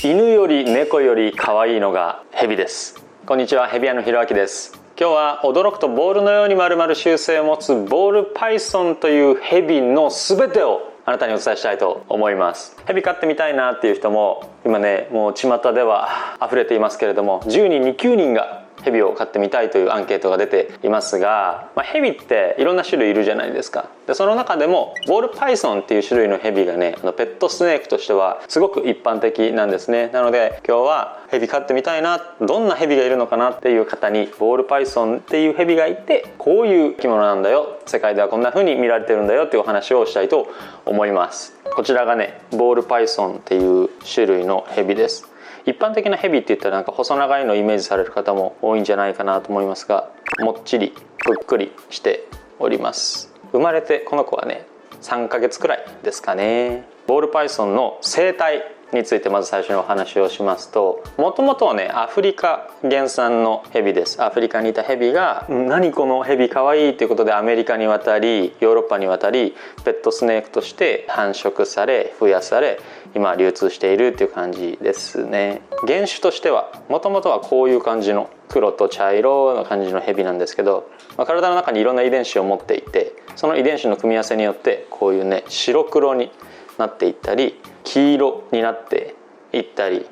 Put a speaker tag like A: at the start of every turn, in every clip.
A: 犬より猫より可愛いのがヘビです。こんにちは、ヘビ屋のひろあきです。今日は驚くとボールのように丸々習性を持つボールパイソンというヘビの全てをあなたにお伝えしたいと思います。ヘビ飼ってみたいなっていう人も今ね、もう巷では溢れていますけれども、10人に9人がヘビを飼ってみたいというアンケートが出ていますが、ヘビっていろんな種類いるじゃないですか。でその中でもボールパイソンっていう種類のヘビがね、ペットスネークとしてはすごく一般的なんですね。なので今日はヘビ飼ってみたいな、どんなヘビがいるのかなっていう方に、ボールパイソンっていうヘビがいてこういう生き物なんだよ、世界ではこんな風に見られてるんだよっていうお話をしたいと思います。こちらがね、ボールパイソンっていう種類のヘビです。一般的なヘビって言ったらなんか細長いのをイメージされる方も多いんじゃないかなと思いますが、もっちりぷっくりしております。生まれてこの子はね3ヶ月くらいですかね。ボールパイソンの生態についてまず最初にお話をしますと、もともとはねアフリカ原産のヘビです。アフリカにいたヘビが何このヘビかわいいということでアメリカに渡りヨーロッパに渡りペットスネークとして繁殖され増やされ今流通しているっていう感じですね。原種としてはもともとはこういう感じの黒と茶色の感じのヘビなんですけど、体の中にいろんな遺伝子を持っていて、その遺伝子の組み合わせによってこういうね白黒になっていったり黄色になっていったり、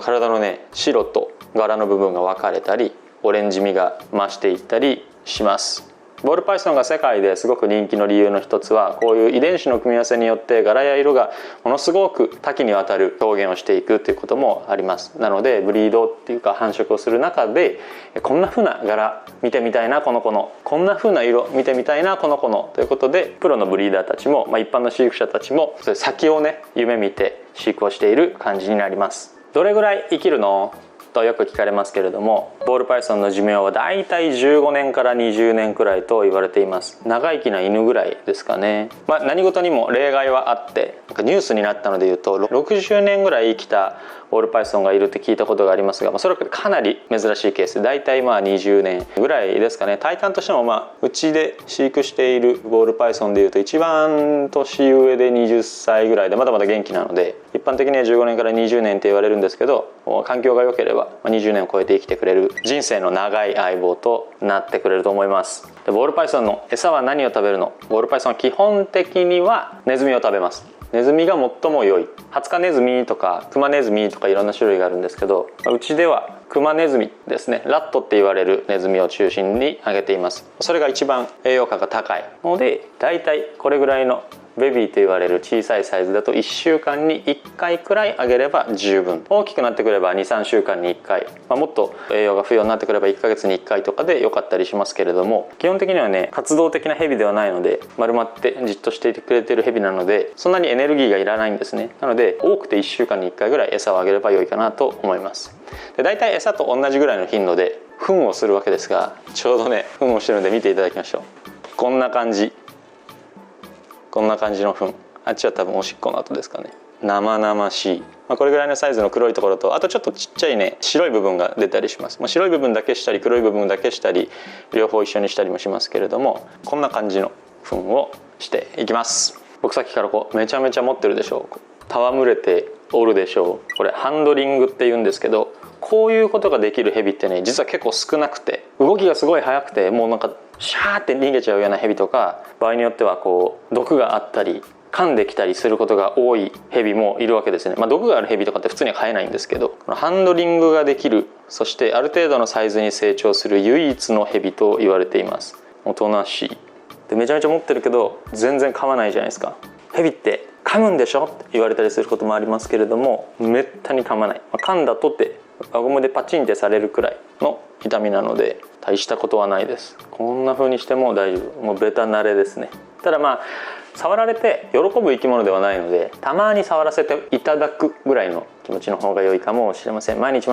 A: 体のね白と柄の部分が分かれたりオレンジ味が増していったりします。ボールパイソンが世界ですごく人気の理由の一つは、こういう遺伝子の組み合わせによって柄や色がものすごく多岐にわたる表現をしていくということもあります。なのでブリードっていうか繁殖をする中で、こんな風な柄見てみたいなこの子の、こんな風な色見てみたいなこの子のということで、プロのブリーダーたちも、一般の飼育者たちもそれ先をね夢見て飼育をしている感じになります。どれぐらい生きるのとよく聞かれますけれども、ボールパイソンの寿命はだいたい15年から20年くらいと言われています。長生きな犬ぐらいですかね。何事にも例外はあって、ニュースになったので言うと60年ぐらい生きたボールパイソンがいるって聞いたことがありますが、それはかなり珍しいケースで、だいたい20年ぐらいですかね。体感としてもうちで飼育しているボールパイソンでいうと一番年上で20歳ぐらいでまだまだ元気なので、一般的には15年から20年って言われるんですけど、環境が良ければ20年を超えて生きてくれる人生の長い相棒となってくれると思います。でボールパイソンの餌は何を食べるの？ボールパイソンは基本的にはネズミを食べます。ネズミが最も良い。ハツカネズミとかクマネズミとかいろんな種類があるんですけど、うちではクマネズミですね、ラットって言われるネズミを中心にあげています。それが一番栄養価が高いので、だいたいこれぐらいのベビーと言われる小さいサイズだと1週間に1回くらいあげれば十分。大きくなってくれば 2,3 週間に1回、もっと栄養が不要になってくれば1ヶ月に1回とかで良かったりしますけれども、基本的にはね活動的なヘビではないので、丸まってじっとしていてくれてるヘビなので、そんなにエネルギーがいらないんですね。なので多くて1週間に1回ぐらい餌をあげれば良いかなと思います。でだいたい餌と同じぐらいの頻度で糞をするわけですが、ちょうどね糞をしてるので見ていただきましょう。こんな感じの糞、あっちは多分おしっこの跡ですかね。生々しい、これぐらいのサイズの黒いところと、あとちょっとちっちゃいね白い部分が出たりします。白い部分だけしたり黒い部分だけしたり両方一緒にしたりもしますけれども、こんな感じの糞をしていきます。僕さっきからめちゃめちゃ持ってるでしょう。戯れておるでしょう。これハンドリングって言うんですけど、こういうことができるヘビってね実は結構少なくて、動きがすごい速くてもうなんかシャーって逃げちゃうようなヘビとか、場合によっては毒があったり噛んできたりすることが多いヘビもいるわけですね。毒があるヘビとかって普通には飼えないんですけど、このハンドリングができる、そしてある程度のサイズに成長する唯一のヘビと言われています。おとなしいでめちゃめちゃ持ってるけど全然噛まないじゃないですか。ヘビって噛むんでしょって言われたりすることもありますけれども、めったに噛まない。噛んだとて輪ゴムでパチンってされるくらいの痛みなので大したことはないです。こんな風にしても大丈夫。もうベタ慣れですね。ただ触られて喜ぶ生き物ではないので、たまに触らせていただくぐらいの気持ちの方が良いかもしれません。毎日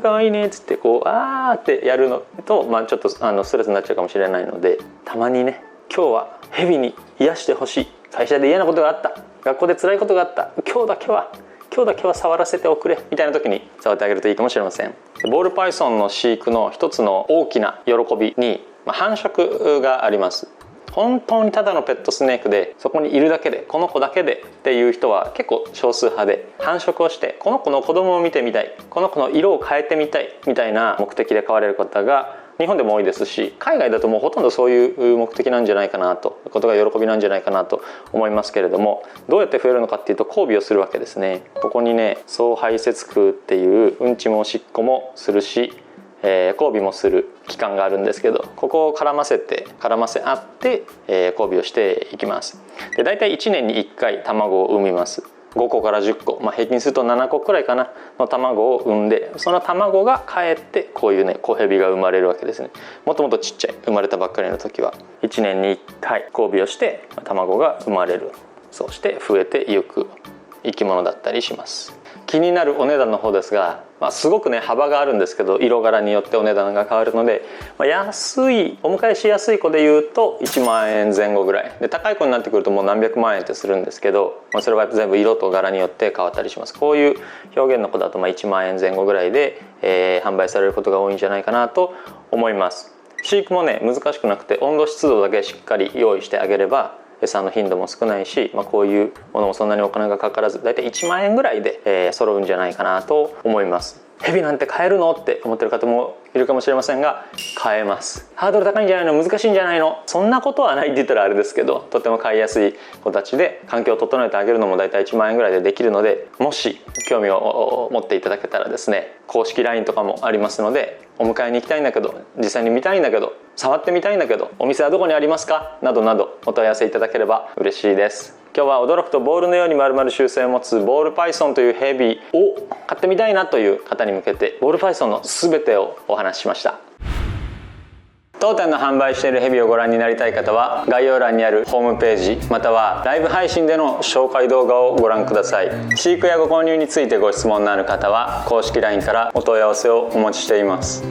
A: かわいいねっつってあーってやるのと、ちょっとストレスになっちゃうかもしれないので、たまにね、今日はヘビに癒してほしい、会社で嫌なことがあった、学校で辛いことがあった、今日だけは触らせておくれみたいな時に触ってあげるといいかもしれません。ボールパイソンの飼育の一つの大きな喜びに繁殖があります。本当にただのペットスネークでそこにいるだけでこの子だけでっていう人は結構少数派で、繁殖をしてこの子の子供を見てみたい、この子の色を変えてみたいみたいな目的で飼われる方が日本でも多いですし、海外だともうほとんどそういう目的なんじゃないかなと、ことが喜びなんじゃないかなと思いますけれども、どうやって増えるのかっていうと交尾をするわけですね。ここにね総排泄腔っていううんちもおしっこもするし、交尾もする器官があるんですけど、ここを絡ませ合って、交尾をしていきます。で大体1年に1回卵を産みます。5個から10個、平均すると7個くらいかなの卵を産んで、その卵がかえってこういうね子ヘビが生まれるわけですね。もっともっとちっちゃい生まれたばっかりの時は1年に1回交尾をして卵が生まれる、そして増えていく生き物だったりします。気になるお値段の方ですが、すごくね幅があるんですけど、色柄によってお値段が変わるので、安いお迎えしやすい子でいうと1万円前後ぐらいで、高い子になってくるともう何百万円ってするんですけど、それは全部色と柄によって変わったりします。こういう表現の子だと1万円前後ぐらいで、販売されることが多いんじゃないかなと思います。飼育もね難しくなくて、温度湿度だけしっかり用意してあげれば餌の頻度も少ないし、こういうものもそんなにお金がかからず、だいたい1万円ぐらいで、揃うんじゃないかなと思います。ヘビなんて飼えるのって思ってる方もいるかもしれませんが、飼えます。ハードル高いんじゃないの、難しいんじゃないの、そんなことはないって言ったらあれですけど、とても飼いやすい子たちで環境を整えてあげるのもだいたい1万円ぐらいでできるので、もし興味を持っていただけたらですね、公式 LINE とかもありますので、お迎えに行きたいんだけど、実際に見たいんだけど、触ってみたいんだけど、お店はどこにありますかなどなどお問い合わせいただければ嬉しいです。今日は驚くとボールのように丸々習性を持つボールパイソンというヘビを飼ってみたいなという方に向けて、ボールパイソンの全てをお話ししました。当店の販売しているヘビをご覧になりたい方は概要欄にあるホームページ、またはライブ配信での紹介動画をご覧ください。飼育やご購入についてご質問のある方は公式 LINE からお問い合わせをお待ちしています。